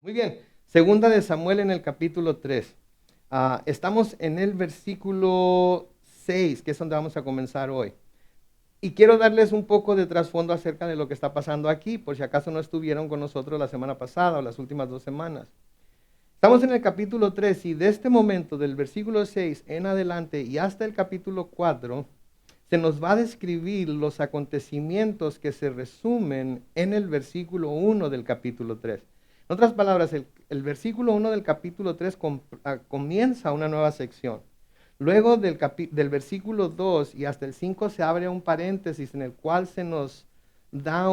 Muy bien, segunda de Samuel en el capítulo 3. Estamos en el versículo 6, que es donde vamos a comenzar hoy. Y quiero darles un poco de trasfondo acerca de lo que está pasando aquí, por si acaso no estuvieron con nosotros la semana pasada o las últimas 2 semanas. Estamos en el capítulo 3 y de este momento, del versículo 6 en adelante y hasta el capítulo 4, se nos va a describir los acontecimientos que se resumen en el versículo 1 del capítulo 3. En otras palabras, el versículo 1 del capítulo 3 comienza una nueva sección. Luego del versículo 2 y hasta el 5 se abre un paréntesis en el cual se nos da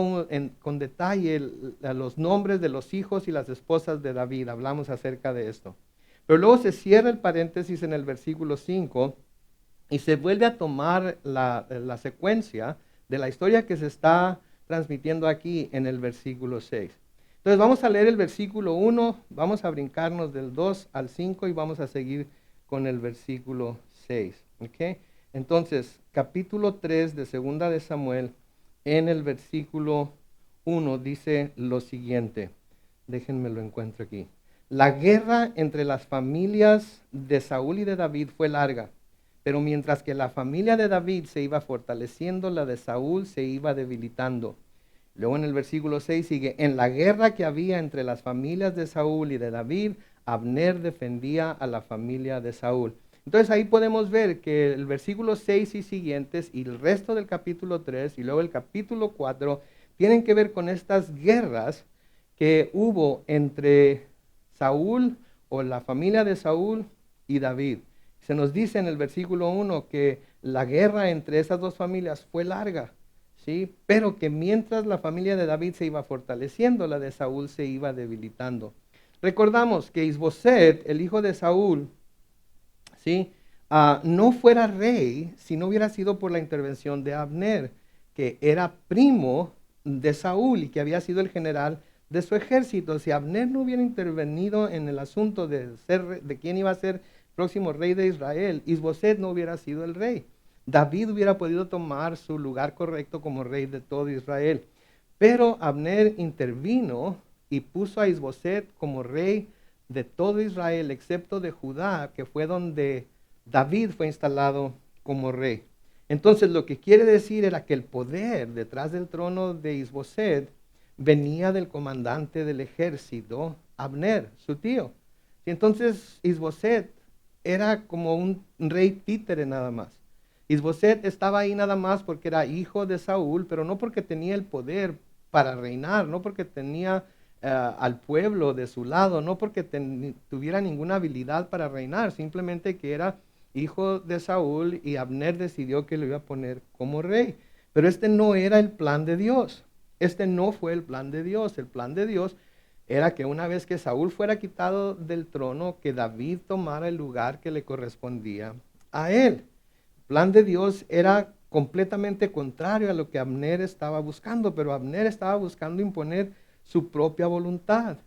con detalle los nombres de los hijos y las esposas de David. Hablamos acerca de esto. Pero luego se cierra el paréntesis en el versículo 5 y se vuelve a tomar la secuencia de la historia que se está transmitiendo aquí en el versículo 6. Entonces vamos a leer el versículo 1, vamos a brincarnos del 2 al 5 y vamos a seguir con el versículo 6. ¿Okay? Entonces, capítulo 3 de Segunda de Samuel, en el versículo 1 dice lo siguiente. Déjenme lo encuentro aquí. La guerra entre las familias de Saúl y de David fue larga, pero mientras que la familia de David se iba fortaleciendo, la de Saúl se iba debilitando. Luego en el versículo 6 sigue, en la guerra que había entre las familias de Saúl y de David, Abner defendía a la familia de Saúl. Entonces ahí podemos ver que el versículo 6 y siguientes y el resto del capítulo 3 y luego el capítulo 4 tienen que ver con estas guerras que hubo entre Saúl o la familia de Saúl y David. Se nos dice en el versículo 1 que la guerra entre esas dos familias fue larga, ¿sí? Pero que mientras la familia de David se iba fortaleciendo, la de Saúl se iba debilitando. Recordamos que Isboset, el hijo de Saúl, ¿sí? No fuera rey si no hubiera sido por la intervención de Abner, que era primo de Saúl y que había sido el general de su ejército. Si Abner no hubiera intervenido en el asunto de quién iba a ser el próximo rey de Israel, Isboset no hubiera sido el rey. David hubiera podido tomar su lugar correcto como rey de todo Israel. Pero Abner intervino y puso a Isboset como rey de todo Israel, excepto de Judá, que fue donde David fue instalado como rey. Entonces lo que quiere decir era que el poder detrás del trono de Isboset venía del comandante del ejército, Abner, su tío. Y entonces Isboset era como un rey títere nada más. Isboset estaba ahí nada más porque era hijo de Saúl, pero no porque tenía el poder para reinar, no porque tenía al pueblo de su lado, no porque tuviera ninguna habilidad para reinar, simplemente que era hijo de Saúl y Abner decidió que lo iba a poner como rey. Pero este no era el plan de Dios. Este no fue el plan de Dios. El plan de Dios era que una vez que Saúl fuera quitado del trono, que David tomara el lugar que le correspondía a él. El plan de Dios era completamente contrario a lo que Abner estaba buscando, pero Abner estaba buscando imponer su propia voluntad.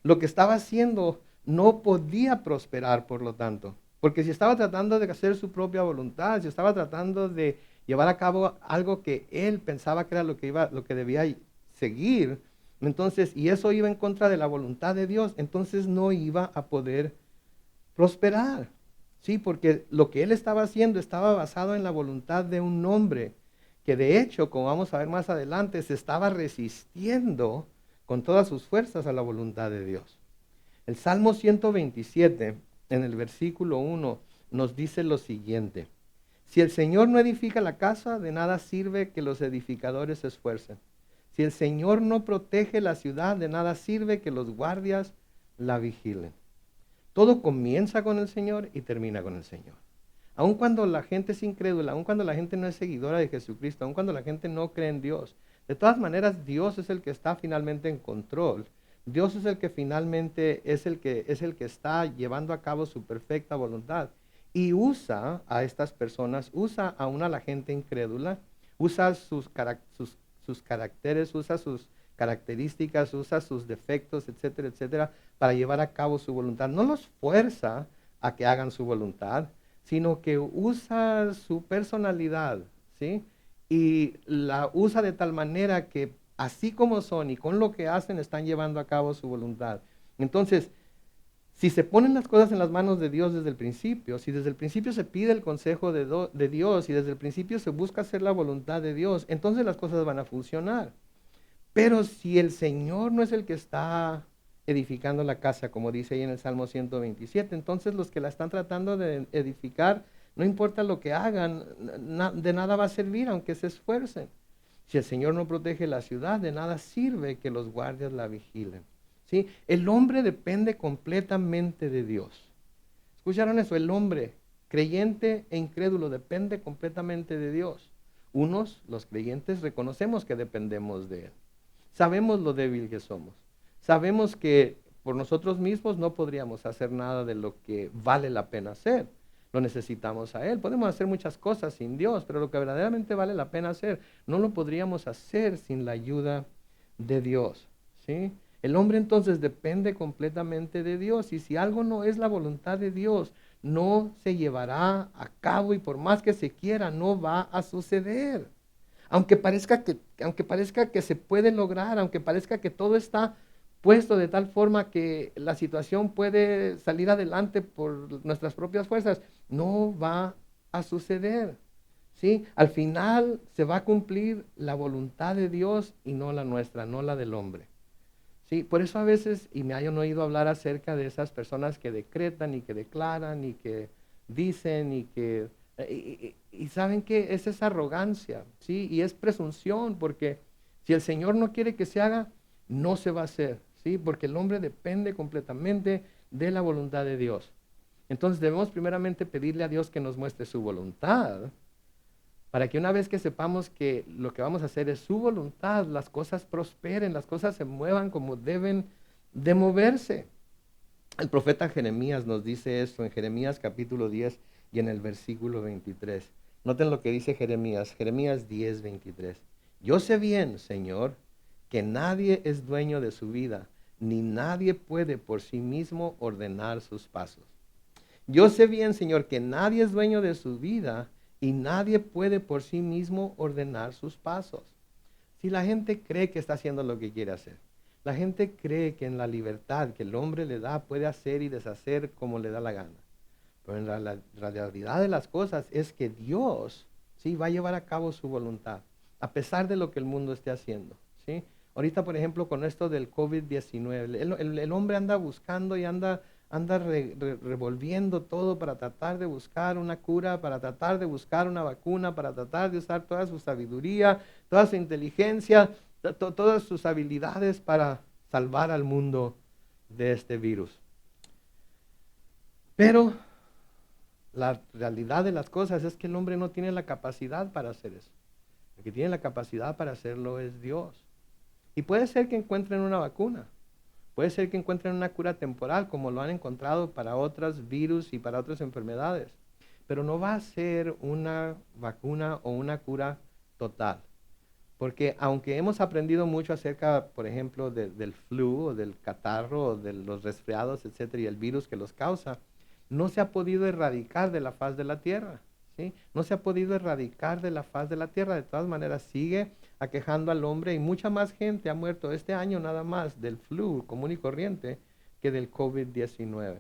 Lo que estaba haciendo no podía prosperar, por lo tanto, porque si estaba tratando de hacer su propia voluntad, si estaba tratando de llevar a cabo algo que él pensaba que era lo que debía seguir, entonces, y eso iba en contra de la voluntad de Dios, entonces no iba a poder prosperar. Sí, porque lo que él estaba haciendo estaba basado en la voluntad de un hombre que de hecho, como vamos a ver más adelante, se estaba resistiendo con todas sus fuerzas a la voluntad de Dios. El Salmo 127, en el versículo 1, nos dice lo siguiente. Si el Señor no edifica la casa, de nada sirve que los edificadores se esfuercen. Si el Señor no protege la ciudad, de nada sirve que los guardias la vigilen. Todo comienza con el Señor y termina con el Señor. Aun cuando la gente es incrédula, aun cuando la gente no es seguidora de Jesucristo, aun cuando la gente no cree en Dios, de todas maneras Dios es el que está finalmente en control. Dios es el que finalmente es el que está llevando a cabo su perfecta voluntad. Y usa a estas personas, usa aún a la gente incrédula, usa sus caracteres, usa sus características, usa sus defectos, etcétera, etcétera, para llevar a cabo su voluntad. No los fuerza a que hagan su voluntad, sino que usa su personalidad, ¿sí? Y la usa de tal manera que así como son y con lo que hacen están llevando a cabo su voluntad. Entonces, si se ponen las cosas en las manos de Dios desde el principio, si desde el principio se pide el consejo de Dios y desde el principio se busca hacer la voluntad de Dios, entonces las cosas van a funcionar. Pero si el Señor no es el que está edificando la casa, como dice ahí en el Salmo 127, entonces los que la están tratando de edificar, no importa lo que hagan, de nada va a servir aunque se esfuercen. Si el Señor no protege la ciudad, de nada sirve que los guardias la vigilen. ¿Sí? El hombre depende completamente de Dios. ¿Escucharon eso? El hombre, creyente e incrédulo, depende completamente de Dios. Unos, los creyentes, reconocemos que dependemos de Él. Sabemos lo débil que somos. Sabemos que por nosotros mismos no podríamos hacer nada de lo que vale la pena hacer. Lo necesitamos a Él. Podemos hacer muchas cosas sin Dios, pero lo que verdaderamente vale la pena hacer, no lo podríamos hacer sin la ayuda de Dios. ¿Sí? El hombre entonces depende completamente de Dios, y si algo no es la voluntad de Dios, no se llevará a cabo, y por más que se quiera, no va a suceder. Aunque parezca que se puede lograr, aunque parezca que todo está puesto de tal forma que la situación puede salir adelante por nuestras propias fuerzas, no va a suceder. ¿Sí? Al final se va a cumplir la voluntad de Dios y no la nuestra, no la del hombre. ¿Sí? Por eso a veces, y me hayan oído hablar acerca de esas personas que decretan y que declaran y que dicen y que... Y saben que es esa arrogancia, ¿sí? Y es presunción, porque si el Señor no quiere que se haga, no se va a hacer, ¿sí? Porque el hombre depende completamente de la voluntad de Dios. Entonces debemos primeramente pedirle a Dios que nos muestre su voluntad, para que una vez que sepamos que lo que vamos a hacer es su voluntad, las cosas prosperen, las cosas se muevan como deben de moverse. El profeta Jeremías nos dice esto en Jeremías capítulo 10 y en el versículo 23. Noten lo que dice Jeremías 10, 23. Yo sé bien, Señor, que nadie es dueño de su vida, ni nadie puede por sí mismo ordenar sus pasos. Yo sé bien, Señor, que nadie es dueño de su vida y nadie puede por sí mismo ordenar sus pasos. Si la gente cree que está haciendo lo que quiere hacer, la gente cree que en la libertad que el hombre le da puede hacer y deshacer como le da la gana. Pero en la realidad de las cosas es que Dios, ¿sí?, va a llevar a cabo su voluntad, a pesar de lo que el mundo esté haciendo, ¿sí? Ahorita, por ejemplo, con esto del COVID-19, el hombre anda buscando y anda revolviendo todo para tratar de buscar una cura, para tratar de buscar una vacuna, para tratar de usar toda su sabiduría, toda su inteligencia, todas sus habilidades para salvar al mundo de este virus. Pero la realidad de las cosas es que el hombre no tiene la capacidad para hacer eso. El que tiene la capacidad para hacerlo es Dios. Y puede ser que encuentren una vacuna. Puede ser que encuentren una cura temporal, como lo han encontrado para otros virus y para otras enfermedades. Pero no va a ser una vacuna o una cura total. Porque aunque hemos aprendido mucho acerca, por ejemplo, del flu o del catarro o de los resfriados, etcétera, y el virus que los causa, no se ha podido erradicar de la faz de la tierra. ¿Sí? No se ha podido erradicar de la faz de la tierra. De todas maneras, sigue aquejando al hombre y mucha más gente ha muerto este año nada más del flu común y corriente que del COVID-19.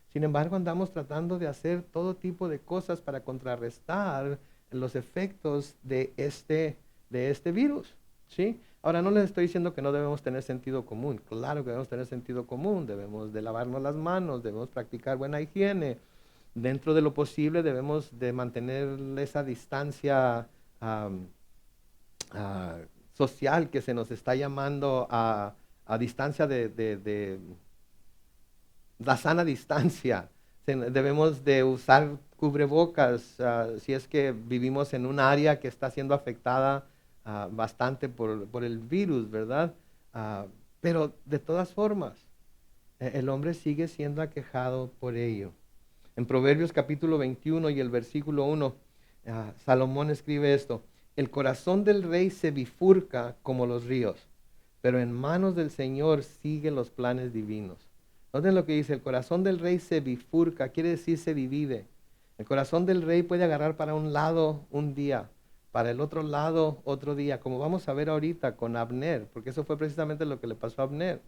Sin embargo, andamos tratando de hacer todo tipo de cosas para contrarrestar los efectos de este virus. ¿Sí? Ahora, no les estoy diciendo que no debemos tener sentido común. Claro que debemos tener sentido común. Debemos de lavarnos las manos, debemos practicar buena higiene. Dentro de lo posible debemos de mantener esa distancia social que se nos está llamando a distancia de la sana distancia. Debemos de usar cubrebocas si es que vivimos en un área que está siendo afectada bastante por el virus, ¿verdad? Pero de todas formas, el hombre sigue siendo aquejado por ello. En Proverbios capítulo 21 y el versículo 1, Salomón escribe esto: el corazón del rey se bifurca como los ríos, pero en manos del Señor sigue los planes divinos. Noten lo que dice: el corazón del rey se bifurca, quiere decir se divide. El corazón del rey puede agarrar para un lado un día, para el otro lado otro día, como vamos a ver ahorita con Abner, porque eso fue precisamente lo que le pasó a Abner.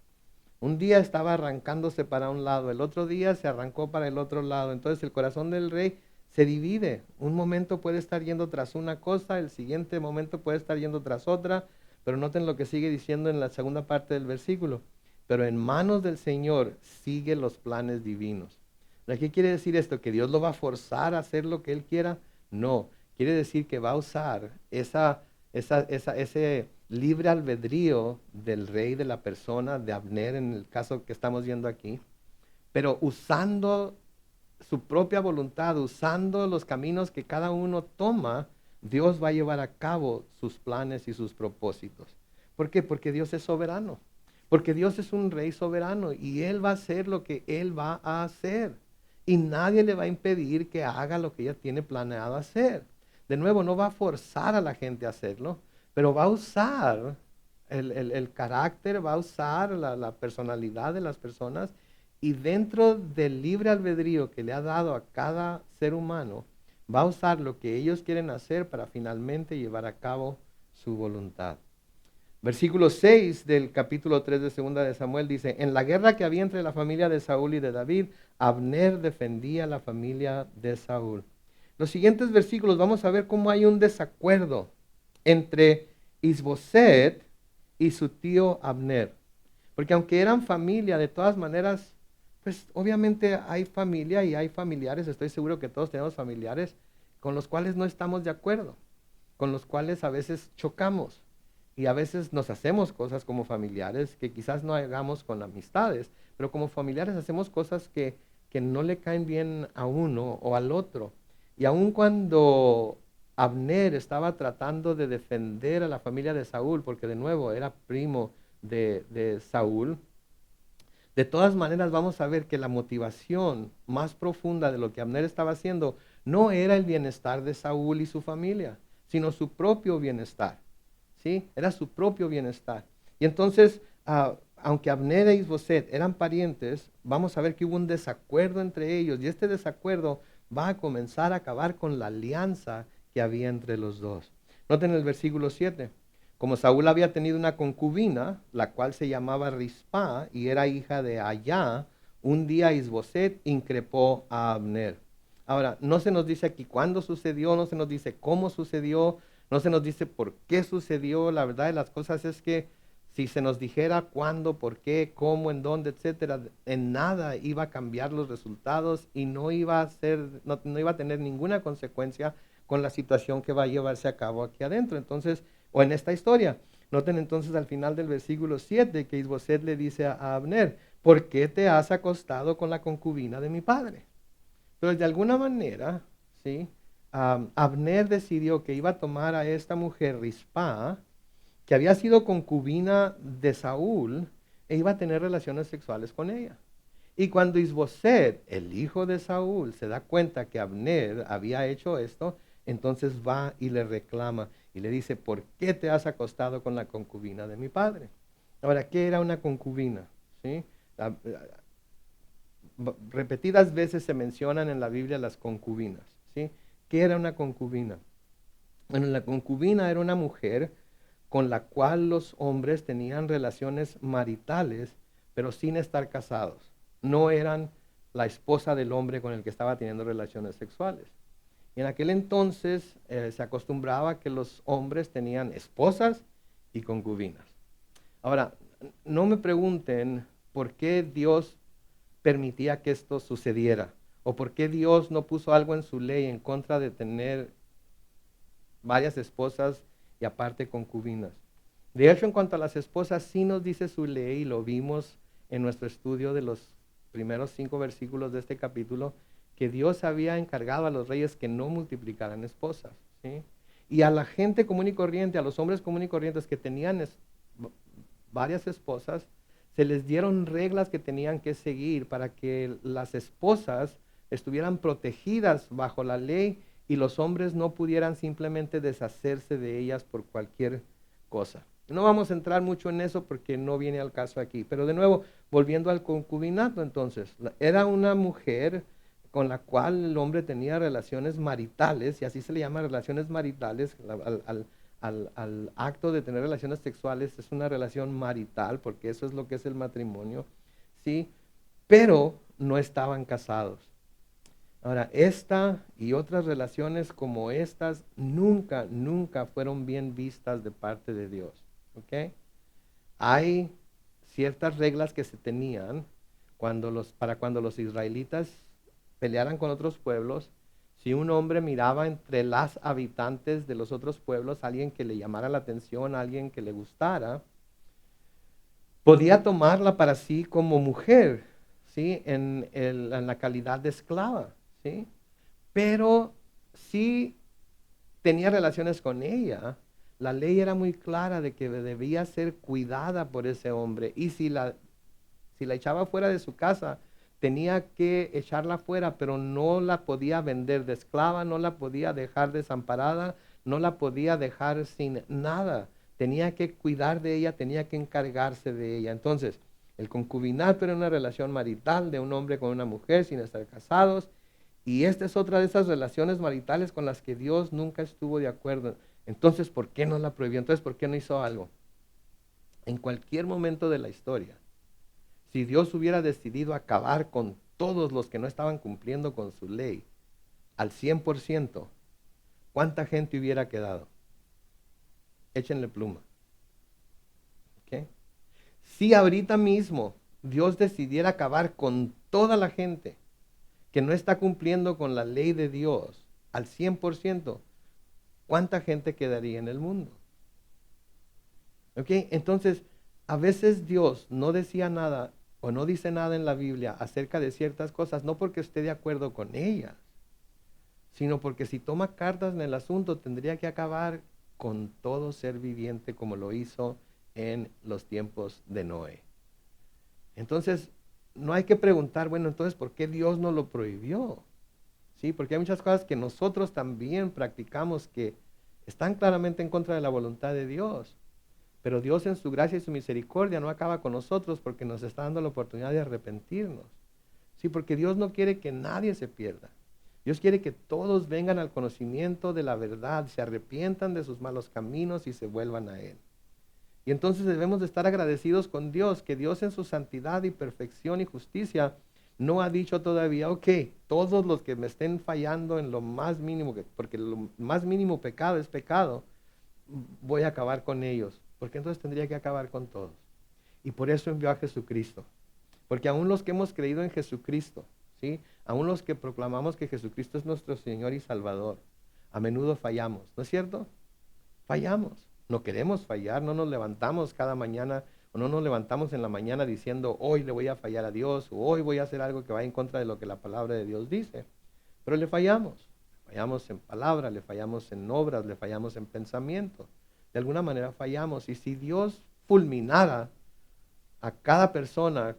Un día estaba arrancándose para un lado, el otro día se arrancó para el otro lado. Entonces el corazón del rey se divide. Un momento puede estar yendo tras una cosa, el siguiente momento puede estar yendo tras otra, pero noten lo que sigue diciendo en la segunda parte del versículo. Pero en manos del Señor sigue los planes divinos. ¿Qué quiere decir esto? ¿Que Dios lo va a forzar a hacer lo que Él quiera? No, quiere decir que va a usar ese libre albedrío del rey, de la persona, de Abner, en el caso que estamos viendo aquí, pero usando su propia voluntad, usando los caminos que cada uno toma, Dios va a llevar a cabo sus planes y sus propósitos. ¿Por qué? Porque Dios es soberano. Porque Dios es un rey soberano y Él va a hacer lo que Él va a hacer. Y nadie le va a impedir que haga lo que ella tiene planeado hacer. De nuevo, no va a forzar a la gente a hacerlo, pero va a usar el carácter, va a usar la personalidad de las personas y dentro del libre albedrío que le ha dado a cada ser humano, va a usar lo que ellos quieren hacer para finalmente llevar a cabo su voluntad. Versículo 6 del capítulo 3 de Segunda de Samuel dice, en la guerra que había entre la familia de Saúl y de David, Abner defendía a la familia de Saúl. Los siguientes versículos vamos a ver cómo hay un desacuerdo entre Isboset y su tío Abner. Porque aunque eran familia, de todas maneras, pues obviamente hay familia y hay familiares, estoy seguro que todos tenemos familiares con los cuales no estamos de acuerdo, con los cuales a veces chocamos. Y a veces nos hacemos cosas como familiares que quizás no hagamos con amistades, pero como familiares hacemos cosas que no le caen bien a uno o al otro. Y aun cuando Abner estaba tratando de defender a la familia de Saúl, porque de nuevo era primo de Saúl, de todas maneras vamos a ver que la motivación más profunda de lo que Abner estaba haciendo no era el bienestar de Saúl y su familia, sino su propio bienestar. ¿Sí? Era su propio bienestar. Y entonces, aunque Abner e Isboset eran parientes, vamos a ver que hubo un desacuerdo entre ellos y este desacuerdo va a comenzar a acabar con la alianza que había entre los dos. Noten el versículo 7. Como Saúl había tenido una concubina, la cual se llamaba Rispa y era hija de Ayá, un día Isboset increpó a Abner. Ahora, no se nos dice aquí cuándo sucedió, no se nos dice cómo sucedió, no se nos dice por qué sucedió. La verdad de las cosas es que si se nos dijera cuándo, por qué, cómo, en dónde, etcétera, en nada iba a cambiar los resultados y no iba a tener ninguna consecuencia con la situación que va a llevarse a cabo aquí adentro. Entonces, o en esta historia. Noten entonces al final del versículo 7 que Isboset le dice a Abner, ¿por qué te has acostado con la concubina de mi padre? Entonces, de alguna manera, ¿sí? Abner decidió que iba a tomar a esta mujer Rispa, que había sido concubina de Saúl, e iba a tener relaciones sexuales con ella. Y cuando Isboset, el hijo de Saúl, se da cuenta que Abner había hecho esto, entonces va y le reclama y le dice, ¿por qué te has acostado con la concubina de mi padre? Ahora, ¿qué era una concubina? ¿Sí? Repetidas veces se mencionan en la Biblia las concubinas. ¿Sí? ¿Qué era una concubina? Bueno, la concubina era una mujer con la cual los hombres tenían relaciones maritales, pero sin estar casados. No eran la esposa del hombre con el que estaba teniendo relaciones sexuales. Y en aquel entonces se acostumbraba que los hombres tenían esposas y concubinas. Ahora, no me pregunten por qué Dios permitía que esto sucediera, o por qué Dios no puso algo en su ley en contra de tener varias esposas y aparte concubinas. De hecho, en cuanto a las esposas, sí nos dice su ley, y lo vimos en nuestro estudio de los primeros 5 versículos de este capítulo, que Dios había encargado a los reyes que no multiplicaran esposas. ¿Sí? Y a la gente común y corriente, a los hombres común y corrientes que tenían varias esposas, se les dieron reglas que tenían que seguir para que las esposas estuvieran protegidas bajo la ley y los hombres no pudieran simplemente deshacerse de ellas por cualquier cosa. No vamos a entrar mucho en eso porque no viene al caso aquí. Pero de nuevo, volviendo al concubinato entonces, era una mujer con la cual el hombre tenía relaciones maritales, y así se le llama relaciones maritales al acto de tener relaciones sexuales, es una relación marital, porque eso es lo que es el matrimonio, ¿sí? Pero no estaban casados. Ahora, esta y otras relaciones como estas nunca, nunca fueron bien vistas de parte de Dios, ¿ok? Hay ciertas reglas que se tenían para cuando los israelitas pelearan con otros pueblos. Si un hombre miraba entre las habitantes de los otros pueblos a alguien que le llamara la atención, a alguien que le gustara, podía tomarla para sí como mujer, ¿sí? En la calidad de esclava, ¿sí? Pero si tenía relaciones con ella, la ley era muy clara de que debía ser cuidada por ese hombre. Y si la echaba fuera de su casa, tenía que echarla fuera, pero no la podía vender de esclava, no la podía dejar desamparada, no la podía dejar sin nada. Tenía que cuidar de ella, tenía que encargarse de ella. Entonces, el concubinato era una relación marital de un hombre con una mujer sin estar casados. Y esta es otra de esas relaciones maritales con las que Dios nunca estuvo de acuerdo. Entonces, ¿por qué no la prohibió? Entonces, ¿por qué no hizo algo? En cualquier momento de la historia, si Dios hubiera decidido acabar con todos los que no estaban cumpliendo con su ley al 100%, ¿cuánta gente hubiera quedado? Échenle pluma. ¿Okay? Si ahorita mismo Dios decidiera acabar con toda la gente que no está cumpliendo con la ley de Dios al 100%, ¿cuánta gente quedaría en el mundo? ¿Ok? Entonces, a veces Dios no decía nada o no dice nada en la Biblia acerca de ciertas cosas, no porque esté de acuerdo con ellas, sino porque si toma cartas en el asunto tendría que acabar con todo ser viviente como lo hizo en los tiempos de Noé. Entonces, no hay que preguntar, bueno, entonces, ¿por qué Dios no lo prohibió? Sí, porque hay muchas cosas que nosotros también practicamos que están claramente en contra de la voluntad de Dios. Pero Dios en su gracia y su misericordia no acaba con nosotros porque nos está dando la oportunidad de arrepentirnos. Sí, porque Dios no quiere que nadie se pierda. Dios quiere que todos vengan al conocimiento de la verdad, se arrepientan de sus malos caminos y se vuelvan a Él. Y entonces debemos de estar agradecidos con Dios, que Dios en su santidad y perfección y justicia no ha dicho todavía, ok, todos los que me estén fallando en lo más mínimo, porque lo más mínimo pecado es pecado, voy a acabar con ellos, porque entonces tendría que acabar con todos. Y por eso envió a Jesucristo. Porque aún los que hemos creído en Jesucristo, ¿sí? Aún los que proclamamos que Jesucristo es nuestro Señor y Salvador, a menudo fallamos, ¿no es cierto? Fallamos. No queremos fallar, no nos levantamos cada mañana o no nos levantamos en la mañana diciendo hoy le voy a fallar a Dios o hoy voy a hacer algo que vaya en contra de lo que la palabra de Dios dice. Pero le fallamos. Fallamos en palabra, le fallamos en obras, le fallamos en pensamiento. De alguna manera fallamos. Y si Dios fulminara a cada persona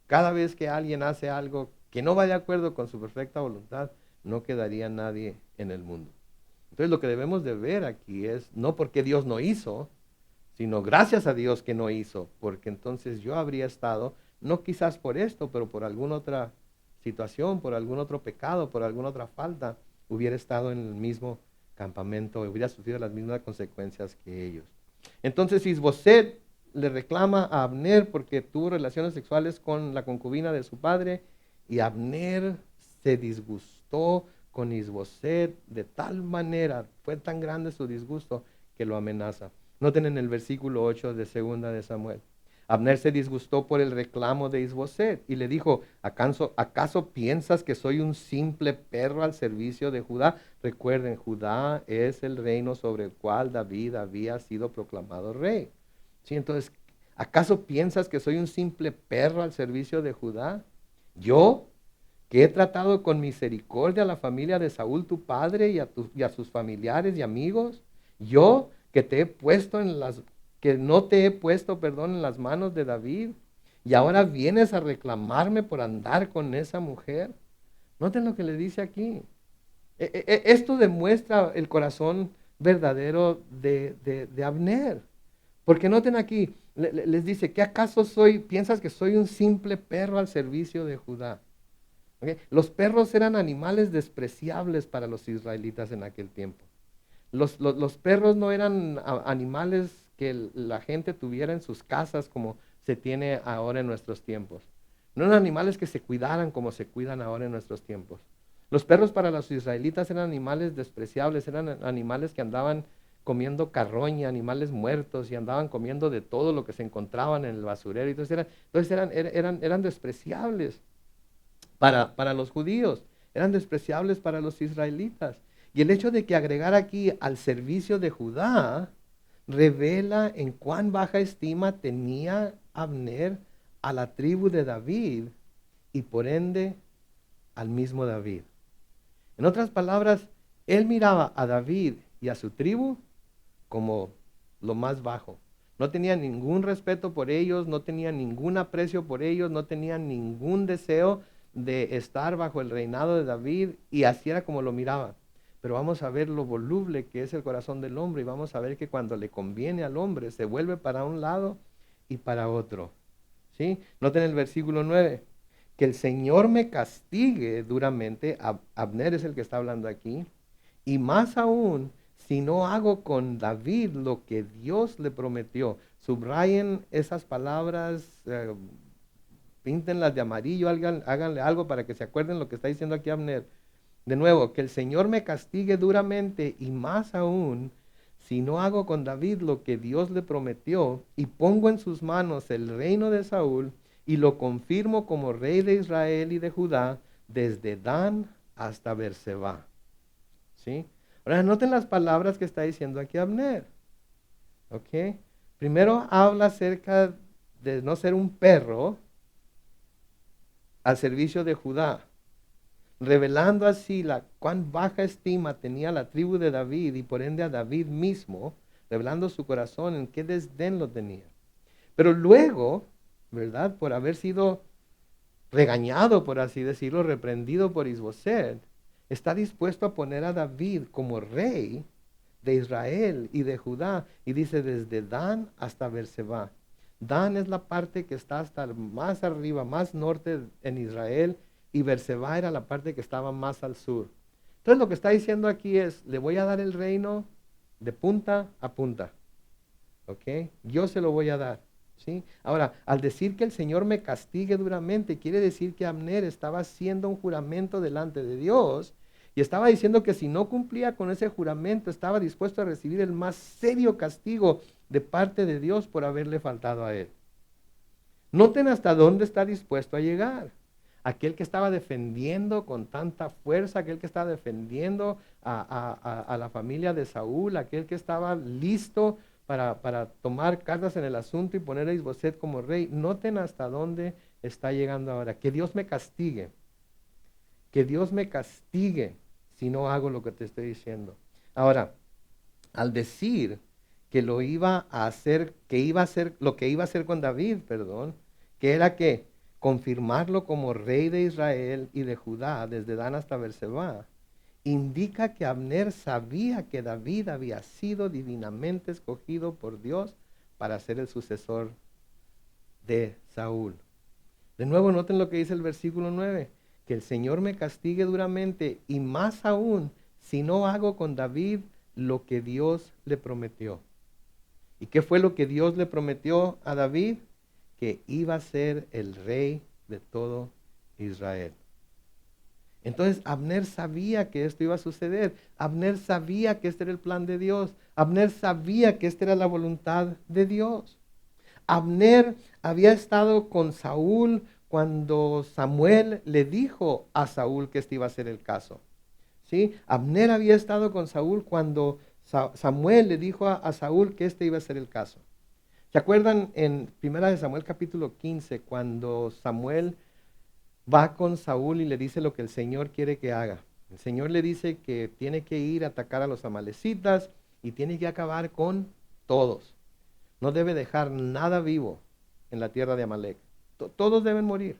cada vez que alguien hace algo que no va de acuerdo con su perfecta voluntad, no quedaría nadie en el mundo. Entonces lo que debemos de ver aquí es no porque Dios no hizo, sino gracias a Dios que no hizo, porque entonces yo habría estado, no quizás por esto, pero por alguna otra situación, por algún otro pecado, por alguna otra falta, hubiera estado en el mismo campamento, hubiera sufrido las mismas consecuencias que ellos. Entonces Isboset le reclama a Abner porque tuvo relaciones sexuales con la concubina de su padre y Abner se disgustó con Isboset de tal manera, fue tan grande su disgusto que lo amenaza. Noten en el versículo 8 de 2 de Samuel. Abner se disgustó por el reclamo de Isboset y le dijo, ¿acaso piensas que soy un simple perro al servicio de Judá? Recuerden, Judá es el reino sobre el cual David había sido proclamado rey. ¿Sí? Entonces, ¿acaso piensas que soy un simple perro al servicio de Judá? Yo, que he tratado con misericordia a la familia de Saúl, tu padre, y a sus familiares y amigos. Yo, que que no te he puesto, perdón, en las manos de David. Y ahora vienes a reclamarme por andar con esa mujer. Noten lo que le dice aquí. Esto demuestra el corazón verdadero de Abner. Porque noten aquí, les dice, ¿qué acaso piensas que soy un simple perro al servicio de Judá? ¿Okay? Los perros eran animales despreciables para los israelitas en aquel tiempo. Los perros no eran animales que la gente tuviera en sus casas como se tiene ahora en nuestros tiempos. No eran animales que se cuidaran como se cuidan ahora en nuestros tiempos. Los perros para los israelitas eran animales despreciables, eran animales que andaban comiendo carroña, animales muertos, y andaban comiendo de todo lo que se encontraban en el basurero. Eran despreciables para los judíos, eran despreciables para los israelitas. Y el hecho de que agregara aquí al servicio de Judá revela en cuán baja estima tenía Abner a la tribu de David y por ende al mismo David. En otras palabras, él miraba a David y a su tribu como lo más bajo. No tenía ningún respeto por ellos, no tenía ningún aprecio por ellos, no tenía ningún deseo de estar bajo el reinado de David, y así era como lo miraba. Pero vamos a ver lo voluble que es el corazón del hombre, y vamos a ver que cuando le conviene al hombre se vuelve para un lado y para otro. ¿Sí? Noten el versículo 9, que el Señor me castigue duramente. Abner es el que está hablando aquí, y más aún si no hago con David lo que Dios le prometió. Subrayen esas palabras, píntenlas de amarillo, háganle algo para que se acuerden lo que está diciendo aquí Abner. De nuevo, que el Señor me castigue duramente, y más aún si no hago con David lo que Dios le prometió, y pongo en sus manos el reino de Saúl, y lo confirmo como rey de Israel y de Judá, desde Dan hasta Berseba. ¿Sí? Ahora noten las palabras que está diciendo aquí Abner. ¿Ok? Primero habla acerca de no ser un perro al servicio de Judá, revelando así cuán baja estima tenía la tribu de David y por ende a David mismo, revelando su corazón en qué desdén lo tenía. Pero luego, ¿verdad? Por haber sido regañado, por así decirlo, reprendido por Isboset, está dispuesto a poner a David como rey de Israel y de Judá, y dice desde Dan hasta Berseba. Dan es la parte que está hasta más arriba, más norte en Israel, y Berseba era la parte que estaba más al sur. Entonces lo que está diciendo aquí es, le voy a dar el reino de punta a punta. ¿Ok? Yo se lo voy a dar. ¿Sí? Ahora, al decir que el Señor me castigue duramente, quiere decir que Abner estaba haciendo un juramento delante de Dios, y estaba diciendo que si no cumplía con ese juramento, estaba dispuesto a recibir el más serio castigo de parte de Dios por haberle faltado a él. Noten hasta dónde está dispuesto a llegar. Aquel que estaba defendiendo con tanta fuerza, aquel que estaba defendiendo a la familia de Saúl, aquel que estaba listo para tomar cartas en el asunto y poner a Isboset como rey. Noten hasta dónde está llegando ahora. Que Dios me castigue. Que Dios me castigue si no hago lo que te estoy diciendo. Ahora, al decir que lo iba a hacer, que iba a hacer lo que iba a hacer con David, perdón, que era que confirmarlo como rey de Israel y de Judá desde Dan hasta Berseba, indica que Abner sabía que David había sido divinamente escogido por Dios para ser el sucesor de Saúl. De nuevo, noten lo que dice el versículo 9, que el Señor me castigue duramente, y más aún si no hago con David lo que Dios le prometió. ¿Y qué fue lo que Dios le prometió a David? Que iba a ser el rey de todo Israel. Entonces Abner sabía que esto iba a suceder. Abner sabía que este era el plan de Dios. Abner sabía que esta era la voluntad de Dios. Abner había estado con Saúl cuando Samuel le dijo a Saúl que este iba a ser el caso. ¿Sí? Abner había estado con Saúl cuando Samuel le dijo a Saúl que este iba a ser el caso. ¿Se acuerdan en 1 Samuel capítulo 15 cuando Samuel va con Saúl y le dice lo que el Señor quiere que haga? El Señor le dice que tiene que ir a atacar a los amalecitas y tiene que acabar con todos. No debe dejar nada vivo en la tierra de Amalec. Todos deben morir.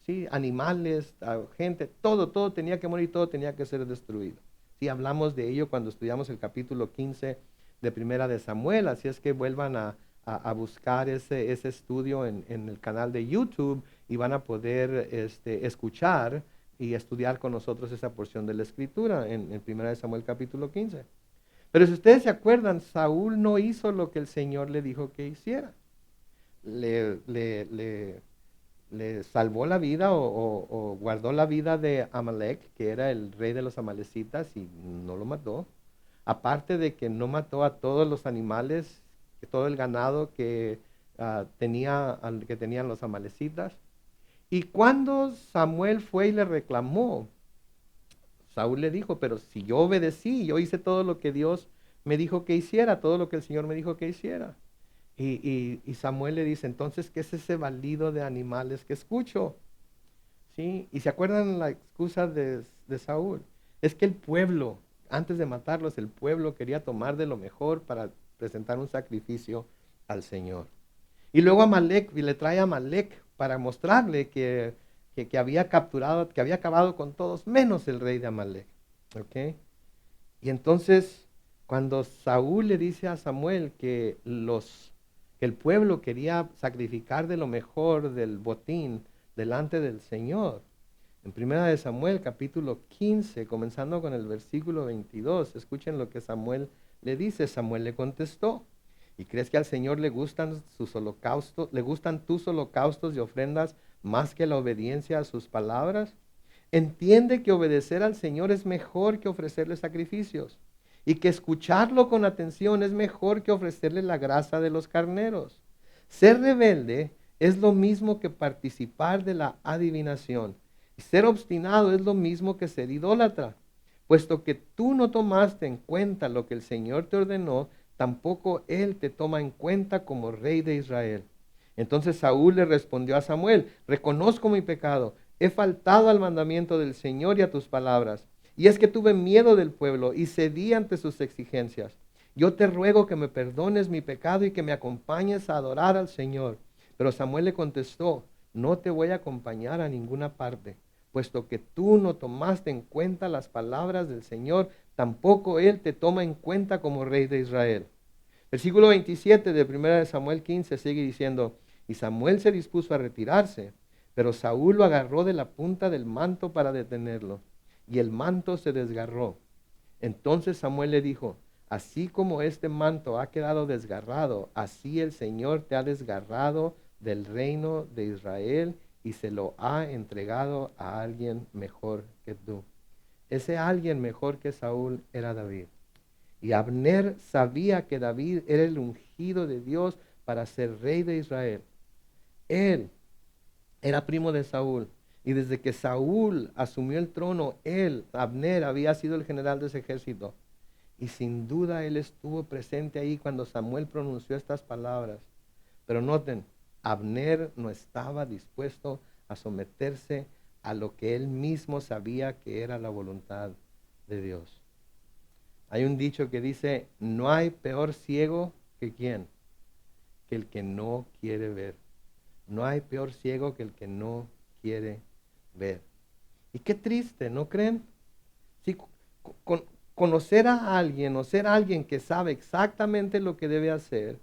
¿Sí? Animales, gente, todo tenía que morir, todo tenía que ser destruido. Sí, hablamos de ello cuando estudiamos el capítulo 15 de Primera de Samuel, así es que vuelvan a buscar ese estudio en el canal de YouTube y van a poder escuchar y estudiar con nosotros esa porción de la Escritura en Primera de Samuel capítulo 15. Pero si ustedes se acuerdan, Saúl no hizo lo que el Señor le dijo que hiciera. Le, le- le- Le salvó la vida o guardó la vida de Amalek, que era el rey de los amalecitas, y no lo mató. Aparte de que no mató a todos los animales, todo el ganado que, que tenían los amalecitas. Y cuando Samuel fue y le reclamó, Saúl le dijo, pero si yo obedecí, yo hice todo lo que Dios me dijo que hiciera, todo lo que el Señor me dijo que hiciera. Y Samuel le dice, entonces, ¿qué es ese balido de animales que escucho? ¿Sí? Y se acuerdan la excusa de Saúl. Es que el pueblo, antes de matarlos, el pueblo quería tomar de lo mejor para presentar un sacrificio al Señor. Y luego Amalek, y le trae a Amalek para mostrarle que había capturado, que había acabado con todos, menos el rey de Amalek. ¿Ok? Y entonces, cuando Saúl le dice a Samuel que el pueblo quería sacrificar de lo mejor del botín delante del Señor, en Primera de Samuel, capítulo 15, comenzando con el versículo 22, escuchen lo que Samuel le dice. Samuel le contestó, ¿y crees que al Señor le gustan sus holocaustos, le gustan tus holocaustos y ofrendas más que la obediencia a sus palabras? Entiende que obedecer al Señor es mejor que ofrecerle sacrificios y que escucharlo con atención es mejor que ofrecerle la grasa de los carneros. Ser rebelde es lo mismo que participar de la adivinación y ser obstinado es lo mismo que ser idólatra. Puesto que tú no tomaste en cuenta lo que el Señor te ordenó, tampoco Él te toma en cuenta como rey de Israel. Entonces Saúl le respondió a Samuel, reconozco mi pecado, he faltado al mandamiento del Señor y a tus palabras. Y es que tuve miedo del pueblo y cedí ante sus exigencias. Yo te ruego que me perdones mi pecado y que me acompañes a adorar al Señor. Pero Samuel le contestó, no te voy a acompañar a ninguna parte, puesto que tú no tomaste en cuenta las palabras del Señor, tampoco Él te toma en cuenta como rey de Israel. Versículo 27 de 1 Samuel 15 sigue diciendo, y Samuel se dispuso a retirarse, pero Saúl lo agarró de la punta del manto para detenerlo, y el manto se desgarró. Entonces Samuel le dijo, así como este manto ha quedado desgarrado, así el Señor te ha desgarrado del reino de Israel y se lo ha entregado a alguien mejor que tú. Ese alguien mejor que Saúl era David. Y Abner sabía que David era el ungido de Dios para ser rey de Israel. Él era primo de Saúl. Y desde que Saúl asumió el trono, Abner, había sido el general de ese ejército. Y sin duda él estuvo presente ahí cuando Samuel pronunció estas palabras. Pero noten, Abner no estaba dispuesto a someterse a lo que él mismo sabía que era la voluntad de Dios. Hay un dicho que dice, no hay peor ciego que quién, que el que no quiere ver. No hay peor ciego que el que no quiere ver. Y qué triste, ¿no creen? Si conocer a alguien o ser alguien que sabe exactamente lo que debe hacer,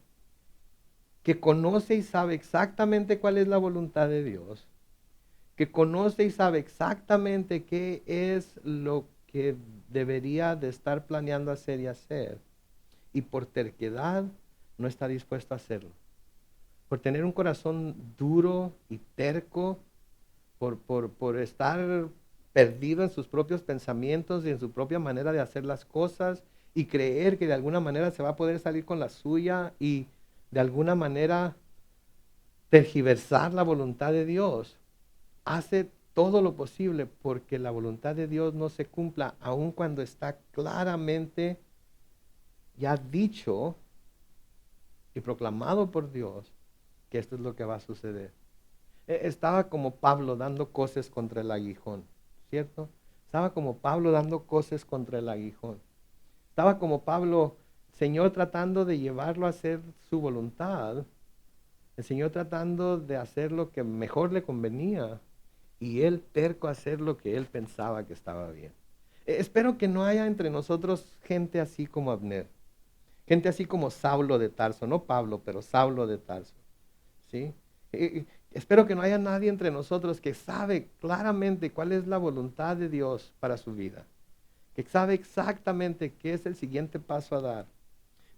que conoce y sabe exactamente cuál es la voluntad de Dios, que conoce y sabe exactamente qué es lo que debería de estar planeando hacer y hacer, y por terquedad no está dispuesto a hacerlo. Por tener un corazón duro y terco, por estar perdido en sus propios pensamientos y en su propia manera de hacer las cosas y creer que de alguna manera se va a poder salir con la suya y de alguna manera tergiversar la voluntad de Dios. Hace todo lo posible porque la voluntad de Dios no se cumpla, aun cuando está claramente ya dicho y proclamado por Dios que esto es lo que va a suceder. Estaba como Pablo dando cosas contra el aguijón, ¿cierto? Estaba como Pablo dando cosas contra el aguijón. Estaba como Pablo, Señor tratando de llevarlo a hacer su voluntad, el Señor tratando de hacer lo que mejor le convenía y él terco a hacer lo que él pensaba que estaba bien. Espero que no haya entre nosotros gente así como Abner, gente así como Saulo de Tarso, no Pablo, pero Saulo de Tarso, ¿sí? Espero que no haya nadie entre nosotros que sabe claramente cuál es la voluntad de Dios para su vida, que sabe exactamente qué es el siguiente paso a dar,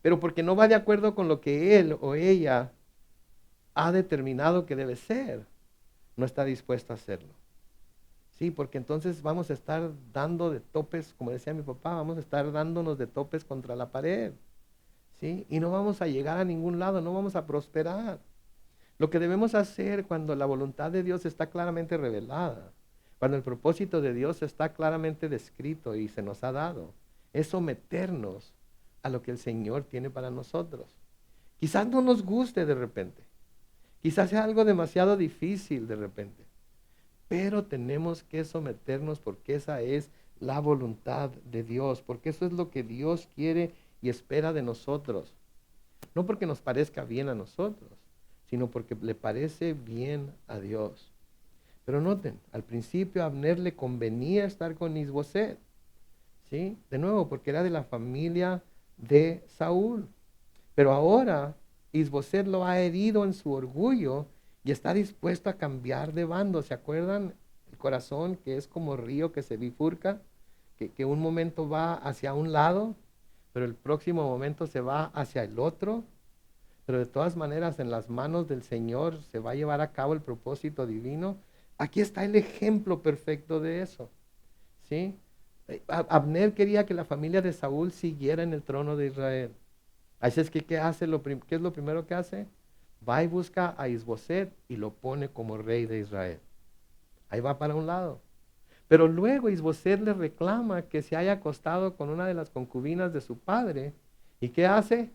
pero porque no va de acuerdo con lo que él o ella ha determinado que debe ser, no está dispuesto a hacerlo. Sí, porque entonces vamos a estar dando de topes, como decía mi papá, vamos a estar dándonos de topes contra la pared. ¿Sí? Y no vamos a llegar a ningún lado, no vamos a prosperar. Lo que debemos hacer cuando la voluntad de Dios está claramente revelada, cuando el propósito de Dios está claramente descrito y se nos ha dado, es someternos a lo que el Señor tiene para nosotros. Quizás no nos guste de repente, quizás sea algo demasiado difícil de repente, pero tenemos que someternos porque esa es la voluntad de Dios, porque eso es lo que Dios quiere y espera de nosotros. No porque nos parezca bien a nosotros, sino porque le parece bien a Dios. Pero noten, al principio a Abner le convenía estar con Isboset, ¿sí? De nuevo, porque era de la familia de Saúl. Pero ahora Isboset lo ha herido en su orgullo y está dispuesto a cambiar de bando. ¿Se acuerdan? El corazón que es como río que se bifurca, que un momento va hacia un lado, pero el próximo momento se va hacia el otro. Pero de todas maneras, en las manos del Señor se va a llevar a cabo el propósito divino. Aquí está el ejemplo perfecto de eso. ¿Sí? Abner quería que la familia de Saúl siguiera en el trono de Israel. Así es que, ¿qué hace? ¿Qué es lo primero que hace? Va y busca a Isboset y lo pone como rey de Israel. Ahí va para un lado. Pero luego Isboset le reclama que se haya acostado con una de las concubinas de su padre. ¿Y qué hace?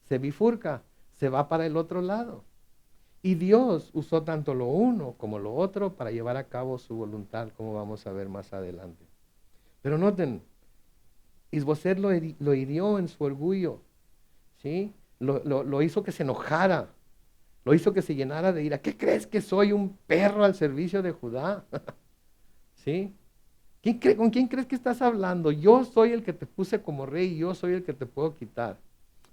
Se bifurca, se va para el otro lado. Y Dios usó tanto lo uno como lo otro para llevar a cabo su voluntad, como vamos a ver más adelante. Pero noten, Isboset lo hirió en su orgullo, ¿sí? Lo hizo que se enojara, lo hizo que se llenara de ira. ¿Qué crees que soy un perro al servicio de Judá? ¿Sí? ¿Con quién crees que estás hablando? Yo soy el que te puse como rey y yo soy el que te puedo quitar.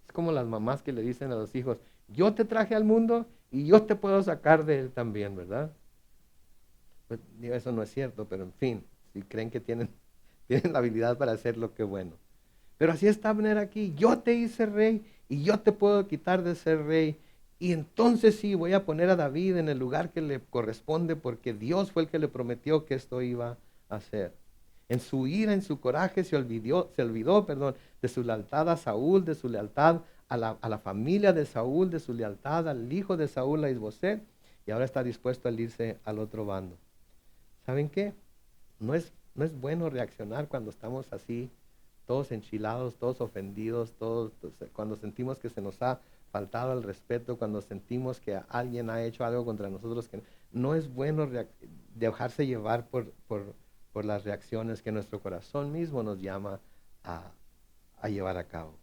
Es como las mamás que le dicen a los hijos, yo te traje al mundo y yo te puedo sacar de él también, ¿verdad? Pues digo, eso no es cierto, pero en fin, si creen que tienen, tienen la habilidad para hacer lo que es bueno. Pero así está Abner aquí, yo te hice rey y yo te puedo quitar de ser rey. Y entonces sí, voy a poner a David en el lugar que le corresponde porque Dios fue el que le prometió que esto iba a hacer. En su ira, en su coraje, se olvidó, perdón, de su lealtad a Saúl, de su lealtad a la familia de Saúl, de su lealtad al hijo de Saúl, a Isboset, y ahora está dispuesto a irse al otro bando. ¿Saben qué? No es bueno reaccionar cuando estamos así, todos enchilados, todos ofendidos, cuando sentimos que se nos ha faltado el respeto, cuando sentimos que alguien ha hecho algo contra nosotros, que no es bueno dejarse llevar por las reacciones que nuestro corazón mismo nos llama a llevar a cabo.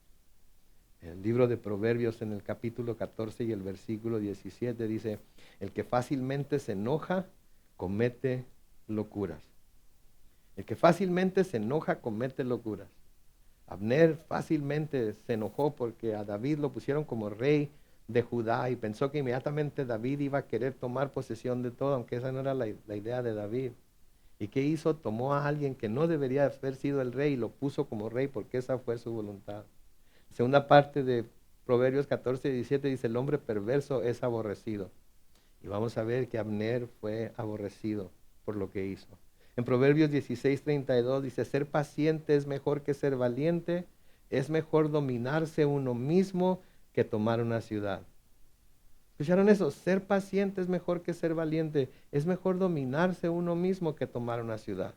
El libro de Proverbios en el capítulo 14 y el versículo 17 dice, el que fácilmente se enoja comete locuras. El que fácilmente se enoja comete locuras. Abner fácilmente se enojó porque a David lo pusieron como rey de Judá y pensó que inmediatamente David iba a querer tomar posesión de todo, aunque esa no era la idea de David. ¿Y qué hizo? Tomó a alguien que no debería haber sido el rey y lo puso como rey porque esa fue su voluntad. Segunda parte de Proverbios 14 y 17 dice, el hombre perverso es aborrecido. Y vamos a ver que Abner fue aborrecido por lo que hizo. En Proverbios 16:32 dice, ser paciente es mejor que ser valiente, es mejor dominarse uno mismo que tomar una ciudad. ¿Escucharon eso? Ser paciente es mejor que ser valiente, es mejor dominarse uno mismo que tomar una ciudad.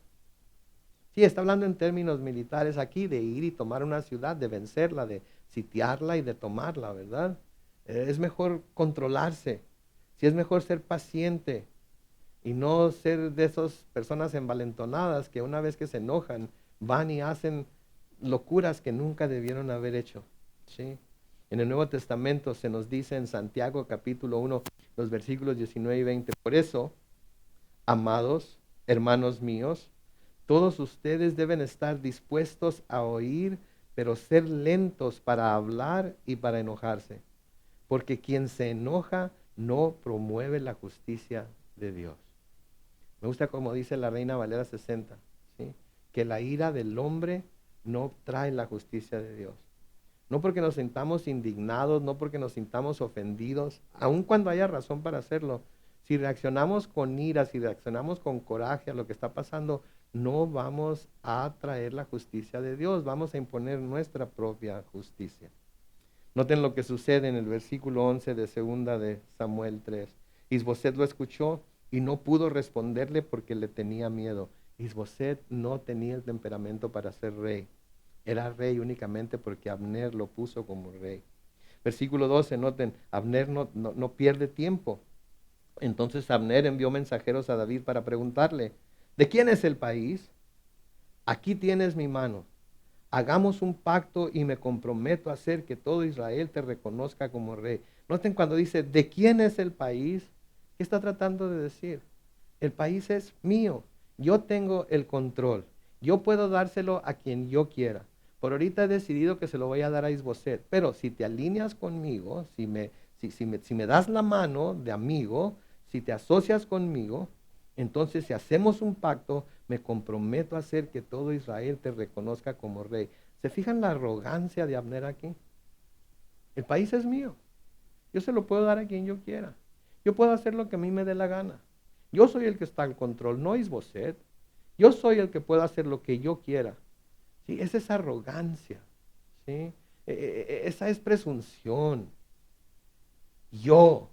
Sí, está hablando en términos militares aquí de ir y tomar una ciudad, de vencerla, de sitiarla y de tomarla, ¿verdad? Es mejor controlarse, sí es mejor ser paciente y no ser de esas personas envalentonadas que una vez que se enojan van y hacen locuras que nunca debieron haber hecho, ¿sí? En el Nuevo Testamento se nos dice en Santiago capítulo 1, los versículos 19 y 20, por eso, amados hermanos míos, todos ustedes deben estar dispuestos a oír, pero ser lentos para hablar y para enojarse. Porque quien se enoja no promueve la justicia de Dios. Me gusta como dice la Reina Valera 60, ¿sí? Que la ira del hombre no trae la justicia de Dios. No porque nos sintamos indignados, no porque nos sintamos ofendidos, aun cuando haya razón para hacerlo. Si reaccionamos con ira, si reaccionamos con coraje a lo que está pasando, no vamos a traer la justicia de Dios, vamos a imponer nuestra propia justicia. Noten lo que sucede en el versículo 11 de segunda de Samuel 3. Isboset lo escuchó y no pudo responderle porque le tenía miedo. Isboset no tenía el temperamento para ser rey. Era rey únicamente porque Abner lo puso como rey. Versículo 12, noten, Abner no pierde tiempo. Entonces Abner envió mensajeros a David para preguntarle, ¿de quién es el país? Aquí tienes mi mano. Hagamos un pacto y me comprometo a hacer que todo Israel te reconozca como rey. Noten cuando dice, ¿de quién es el país? ¿Qué está tratando de decir? El país es mío. Yo tengo el control. Yo puedo dárselo a quien yo quiera. Por ahorita he decidido que se lo voy a dar a Isboset. Pero si te alineas conmigo, si me das la mano de amigo, si te asocias conmigo, entonces si hacemos un pacto, me comprometo a hacer que todo Israel te reconozca como rey. ¿Se fijan la arrogancia de Abner aquí? El país es mío. Yo se lo puedo dar a quien yo quiera. Yo puedo hacer lo que a mí me dé la gana. Yo soy el que está al control, no Isboset. Yo soy el que puedo hacer lo que yo quiera. ¿Sí? Esa es arrogancia. ¿Sí? Esa es presunción. Dios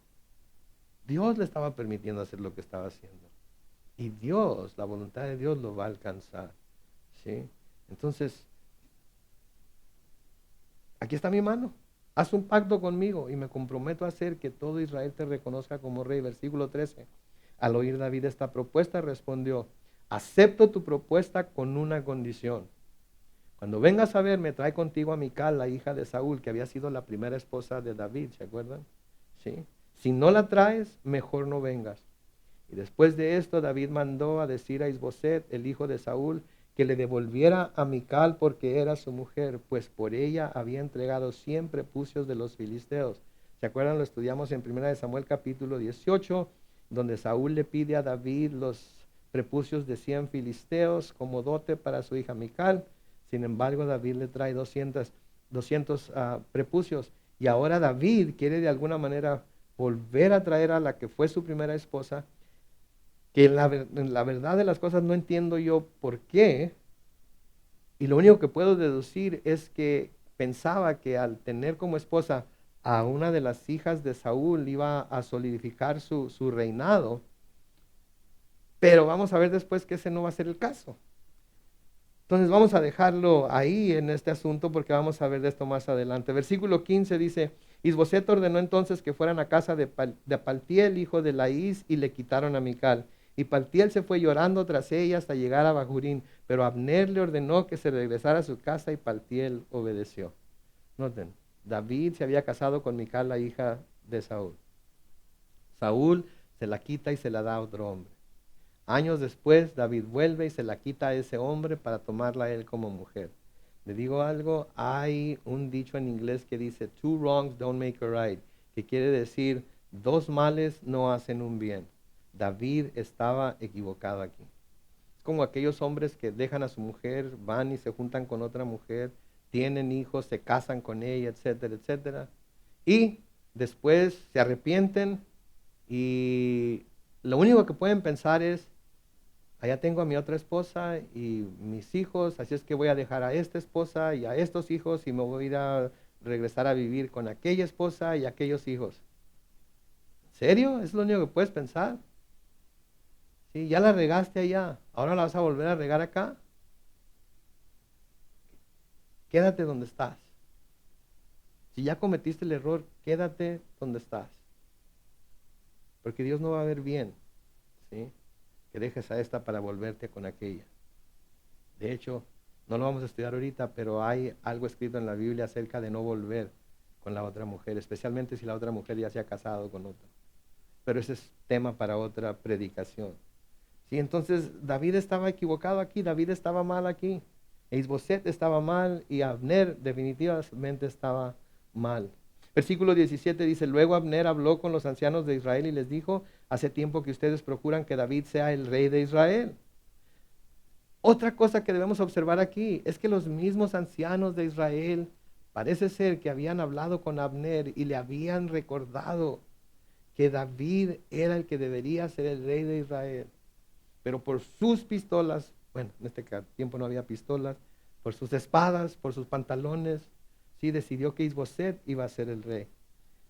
le estaba permitiendo hacer lo que estaba haciendo. Y Dios, la voluntad de Dios lo va a alcanzar. ¿Sí? Entonces, aquí está mi mano. Haz un pacto conmigo y me comprometo a hacer que todo Israel te reconozca como rey. Versículo 13. Al oír David esta propuesta, respondió, acepto tu propuesta con una condición. Cuando vengas a verme, trae contigo a Mical, la hija de Saúl, que había sido la primera esposa de David, ¿se acuerdan? ¿Sí? Si no la traes, mejor no vengas. Y después de esto, David mandó a decir a Isboset, el hijo de Saúl, que le devolviera a Mical porque era su mujer, pues por ella había entregado 100 prepucios de los filisteos. ¿Se acuerdan? Lo estudiamos en 1 Samuel capítulo 18, donde Saúl le pide a David los prepucios de 100 filisteos como dote para su hija Mical. Sin embargo, David le trae 200 prepucios. Y ahora David quiere de alguna manera volver a traer a la que fue su primera esposa, que la verdad de las cosas no entiendo yo por qué, y lo único que puedo deducir es que pensaba que al tener como esposa a una de las hijas de Saúl iba a solidificar su reinado, pero vamos a ver después que ese no va a ser el caso. Entonces vamos a dejarlo ahí en este asunto porque vamos a ver de esto más adelante. Versículo 15 dice, Isboset ordenó entonces que fueran a casa de Paltiel, hijo de Laís, y le quitaron a Mical. Y Paltiel se fue llorando tras ella hasta llegar a Bahurín, pero Abner le ordenó que se regresara a su casa y Paltiel obedeció. Noten, David se había casado con Mical, la hija de Saúl. Saúl se la quita y se la da a otro hombre. Años después, David vuelve y se la quita a ese hombre para tomarla a él como mujer. Le digo algo, hay un dicho en inglés que dice, two wrongs don't make a right, que quiere decir, dos males no hacen un bien. David estaba equivocado aquí. Es como aquellos hombres que dejan a su mujer, van y se juntan con otra mujer, tienen hijos, se casan con ella, etcétera, etcétera. Y después se arrepienten y lo único que pueden pensar es, allá tengo a mi otra esposa y mis hijos, así es que voy a dejar a esta esposa y a estos hijos y me voy a ir a regresar a vivir con aquella esposa y aquellos hijos. ¿En serio? ¿Es lo único que puedes pensar? Sí, ya la regaste allá, ahora la vas a volver a regar acá. Quédate donde estás. Si ya cometiste el error, quédate donde estás. Porque Dios no va a ver bien, ¿sí?, que dejes a esta para volverte con aquella. De hecho, no lo vamos a estudiar ahorita, pero hay algo escrito en la Biblia acerca de no volver con la otra mujer, especialmente si la otra mujer ya se ha casado con otra. Pero ese es tema para otra predicación. Sí, entonces David estaba equivocado aquí, David estaba mal aquí, Isboset estaba mal y Abner definitivamente estaba mal. Versículo 17 dice, luego Abner habló con los ancianos de Israel y les dijo, hace tiempo que ustedes procuran que David sea el rey de Israel. Otra cosa que debemos observar aquí es que los mismos ancianos de Israel parece ser que habían hablado con Abner y le habían recordado que David era el que debería ser el rey de Israel. Pero por sus pistolas, bueno, en este tiempo no había pistolas, por sus espadas, por sus pantalones, sí decidió que Isboset iba a ser el rey.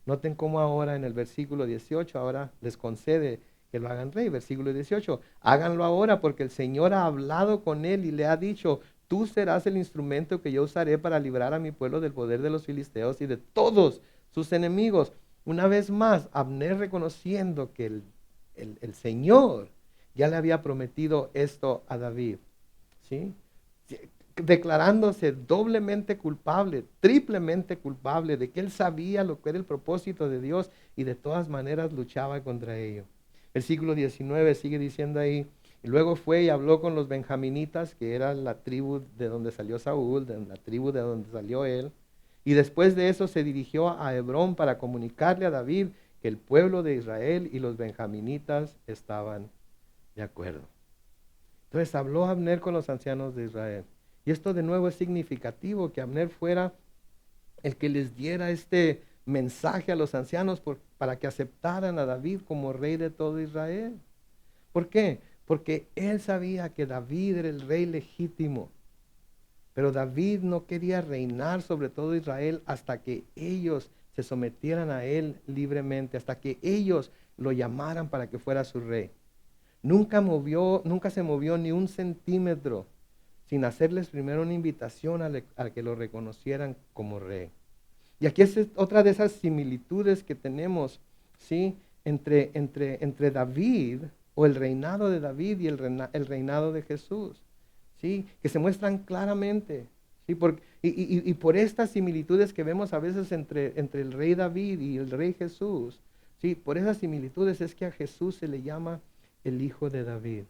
Noten cómo ahora en el versículo 18, ahora les concede que lo hagan rey. Versículo 18, háganlo ahora porque el Señor ha hablado con él y le ha dicho, tú serás el instrumento que yo usaré para librar a mi pueblo del poder de los filisteos y de todos sus enemigos. Una vez más, Abner reconociendo que el Señor ya le había prometido esto a David, ¿sí? Declarándose doblemente culpable, triplemente culpable de que él sabía lo que era el propósito de Dios y de todas maneras luchaba contra ello. Versículo 19 sigue diciendo ahí, y luego fue y habló con los benjaminitas, que era la tribu de donde salió Saúl, de la tribu de donde salió él, y después de eso se dirigió a Hebrón para comunicarle a David que el pueblo de Israel y los benjaminitas estaban de acuerdo. Entonces habló Abner con los ancianos de Israel. Y esto de nuevo es significativo, que Abner fuera el que les diera este mensaje a los ancianos para que aceptaran a David como rey de todo Israel. ¿Por qué? Porque él sabía que David era el rey legítimo. Pero David no quería reinar sobre todo Israel hasta que ellos se sometieran a él libremente, hasta que ellos lo llamaran para que fuera su rey. Nunca se movió ni un centímetro sin hacerles primero una invitación a que lo reconocieran como rey. Y aquí es otra de esas similitudes que tenemos, ¿sí? Entre David o el reinado de David y el reinado de Jesús, ¿sí? Que se muestran claramente, ¿sí? Y por estas similitudes que vemos a veces entre el rey David y el rey Jesús, ¿sí? Por esas similitudes es que a Jesús se le llama el hijo de David.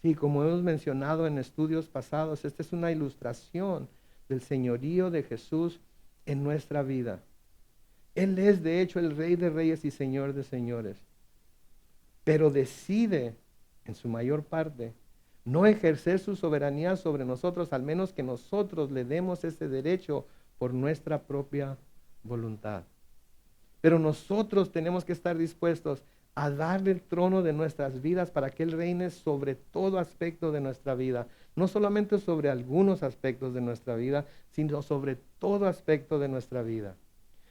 Sí, como hemos mencionado en estudios pasados, esta es una ilustración del señorío de Jesús en nuestra vida. Él es de hecho el Rey de Reyes y Señor de Señores, pero decide en su mayor parte no ejercer su soberanía sobre nosotros, al menos que nosotros le demos ese derecho por nuestra propia voluntad. Pero nosotros tenemos que estar dispuestos a darle el trono de nuestras vidas para que Él reine sobre todo aspecto de nuestra vida. No solamente sobre algunos aspectos de nuestra vida, sino sobre todo aspecto de nuestra vida.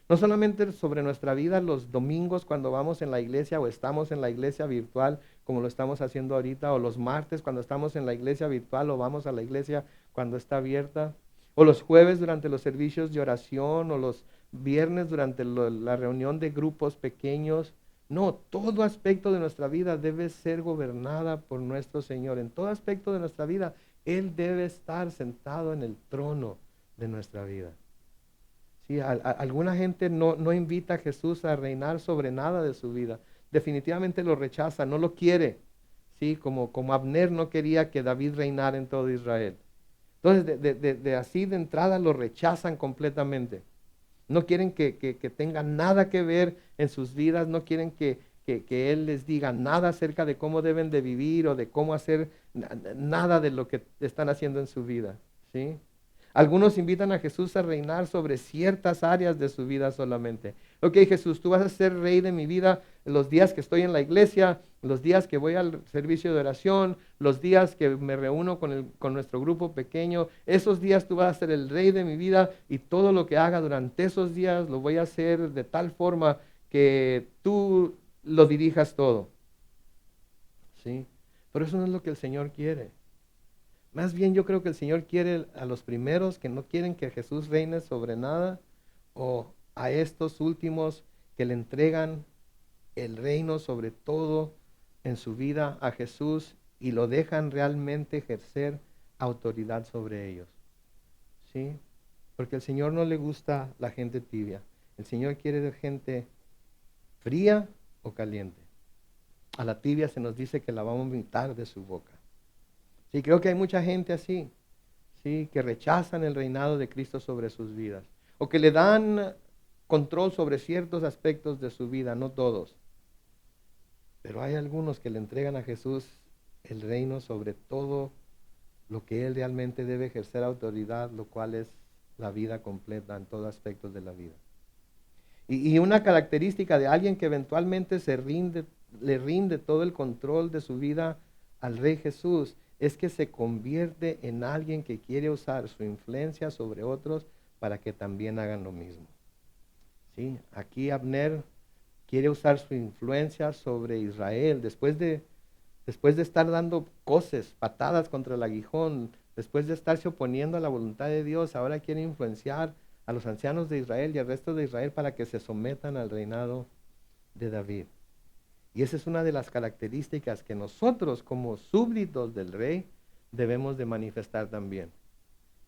No solamente sobre nuestra vida los domingos cuando vamos en la iglesia o estamos en la iglesia virtual, como lo estamos haciendo ahorita, o los martes cuando estamos en la iglesia virtual o vamos a la iglesia cuando está abierta, o los jueves durante los servicios de oración, o los viernes durante la reunión de grupos pequeños. No, todo aspecto de nuestra vida debe ser gobernada por nuestro Señor. En todo aspecto de nuestra vida, Él debe estar sentado en el trono de nuestra vida. Sí, alguna gente no invita a Jesús a reinar sobre nada de su vida. Definitivamente lo rechaza, no lo quiere. Sí, como Abner no quería que David reinara en todo Israel. Entonces, así de entrada lo rechazan completamente. No quieren que tenga nada que ver en sus vidas, no quieren que Él les diga nada acerca de cómo deben de vivir o de cómo hacer nada de lo que están haciendo en su vida. ¿Sí? Algunos invitan a Jesús a reinar sobre ciertas áreas de su vida solamente. Ok, Jesús, tú vas a ser rey de mi vida los días que estoy en la iglesia, los días que voy al servicio de oración, los días que me reúno con nuestro grupo pequeño. Esos días tú vas a ser el rey de mi vida y todo lo que haga durante esos días lo voy a hacer de tal forma que tú lo dirijas todo. ¿Sí? Pero eso no es lo que el Señor quiere. Más bien yo creo que el Señor quiere a los primeros que no quieren que Jesús reine sobre nada, o a estos últimos que le entregan el reino sobre todo en su vida a Jesús y lo dejan realmente ejercer autoridad sobre ellos. ¿Sí? Porque al Señor no le gusta la gente tibia. El Señor quiere gente fría o caliente. A la tibia se nos dice que la va a vomitar de su boca. Sí, creo que hay mucha gente así, sí, que rechazan el reinado de Cristo sobre sus vidas, o que le dan control sobre ciertos aspectos de su vida, no todos. Pero hay algunos que le entregan a Jesús el reino sobre todo lo que él realmente debe ejercer autoridad, lo cual es la vida completa en todos aspectos de la vida. Y una característica de alguien que eventualmente le rinde todo el control de su vida al Rey Jesús, es que se convierte en alguien que quiere usar su influencia sobre otros para que también hagan lo mismo. ¿Sí? Aquí Abner quiere usar su influencia sobre Israel después de estar dando coces, patadas contra el aguijón, después de estarse oponiendo a la voluntad de Dios, ahora quiere influenciar a los ancianos de Israel y al resto de Israel para que se sometan al reinado de David. Y esa es una de las características que nosotros como súbditos del rey debemos de manifestar también.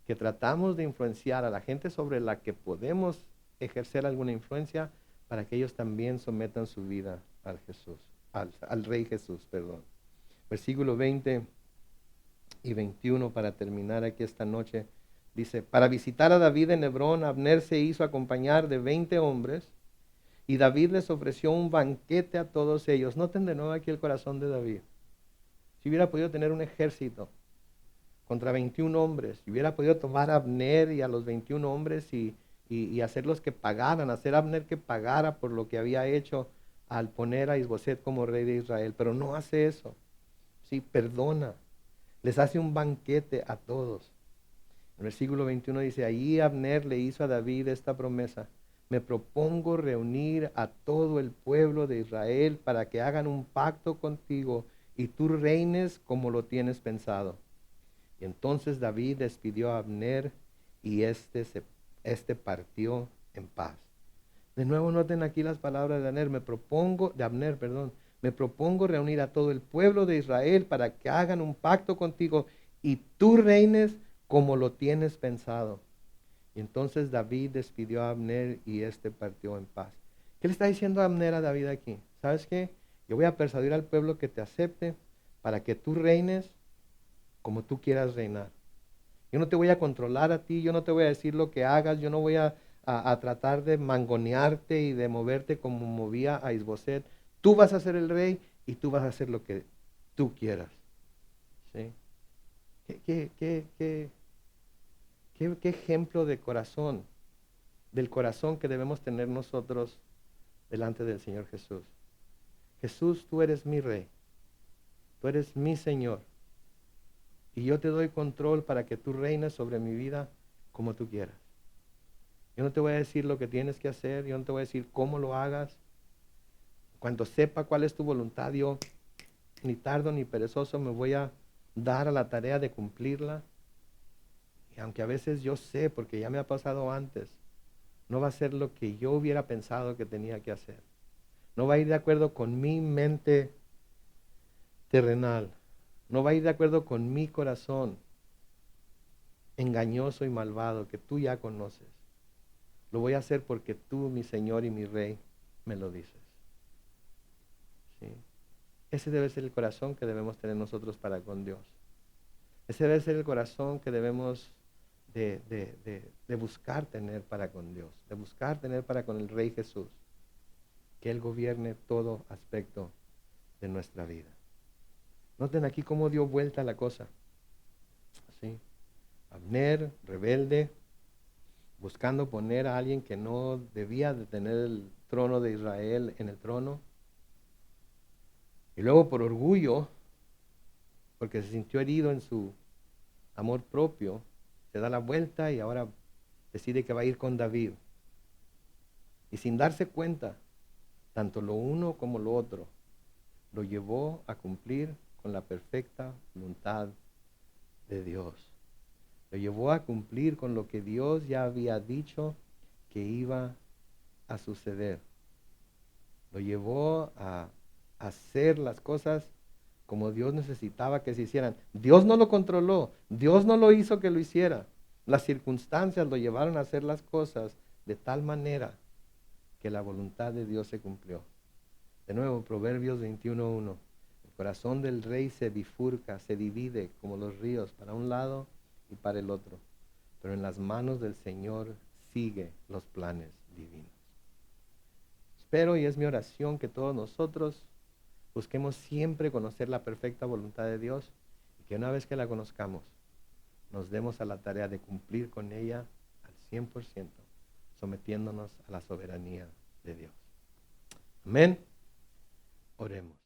Que tratamos de influenciar a la gente sobre la que podemos ejercer alguna influencia para que ellos también sometan su vida al Rey Jesús, perdón. Versículo 20 y 21 para terminar aquí esta noche. Dice, para visitar a David en Hebrón, Abner se hizo acompañar de 20 hombres y David les ofreció un banquete a todos ellos. Noten de nuevo aquí el corazón de David. Si hubiera podido tener un ejército contra 21 hombres, si hubiera podido tomar a Abner y a los 21 hombres y hacerlos que pagaran, hacer a Abner que pagara por lo que había hecho al poner a Isboset como rey de Israel, pero no hace eso. Sí, perdona, les hace un banquete a todos. En el versículo 21 dice, ahí Abner le hizo a David esta promesa, me propongo reunir a todo el pueblo de Israel para que hagan un pacto contigo y tú reines como lo tienes pensado. Y entonces David despidió a Abner y este partió en paz. De nuevo noten aquí las palabras de Abner, me propongo reunir a todo el pueblo de Israel para que hagan un pacto contigo y tú reines como lo tienes pensado. Y entonces David despidió a Abner y este partió en paz. ¿Qué le está diciendo Abner a David aquí? ¿Sabes qué? Yo voy a persuadir al pueblo que te acepte para que tú reines como tú quieras reinar. Yo no te voy a controlar a ti, yo no te voy a decir lo que hagas, yo no voy a tratar de mangonearte y de moverte como movía a Isboset. Tú vas a ser el rey y tú vas a hacer lo que tú quieras. ¿Sí? ¿Qué ejemplo de corazón, del corazón que debemos tener nosotros delante del Señor Jesús? Jesús, tú eres mi rey, tú eres mi Señor. Y yo te doy control para que tú reines sobre mi vida como tú quieras. Yo no te voy a decir lo que tienes que hacer, yo no te voy a decir cómo lo hagas. Cuando sepa cuál es tu voluntad, yo ni tardo ni perezoso me voy a dar a la tarea de cumplirla. Y aunque a veces yo sé, porque ya me ha pasado antes, no va a ser lo que yo hubiera pensado que tenía que hacer. No va a ir de acuerdo con mi mente terrenal. No va a ir de acuerdo con mi corazón engañoso y malvado que tú ya conoces. Lo voy a hacer porque tú, mi Señor y mi Rey, me lo dices. ¿Sí? Ese debe ser el corazón que debemos tener nosotros para con Dios. Ese debe ser el corazón que debemos de buscar tener para con Dios, de buscar tener para con el Rey Jesús, que Él gobierne todo aspecto de nuestra vida. Noten aquí cómo dio vuelta la cosa. ¿Sí? Abner, rebelde, buscando poner a alguien que no debía de tener el trono de Israel en el trono. Y luego por orgullo, porque se sintió herido en su amor propio, se da la vuelta y ahora decide que va a ir con David. Y sin darse cuenta, tanto lo uno como lo otro, lo llevó a cumplir con la perfecta voluntad de Dios. Lo llevó a cumplir con lo que Dios ya había dicho que iba a suceder. Lo llevó a hacer las cosas como Dios necesitaba que se hicieran. Dios no lo controló, Dios no lo hizo que lo hiciera. Las circunstancias lo llevaron a hacer las cosas de tal manera que la voluntad de Dios se cumplió. De nuevo, Proverbios 21:1. El corazón del rey se bifurca, se divide como los ríos para un lado y para el otro. Pero en las manos del Señor sigue los planes divinos. Espero y es mi oración que todos nosotros busquemos siempre conocer la perfecta voluntad de Dios y que una vez que la conozcamos, nos demos a la tarea de cumplir con ella al 100%, sometiéndonos a la soberanía de Dios. Amén. Oremos.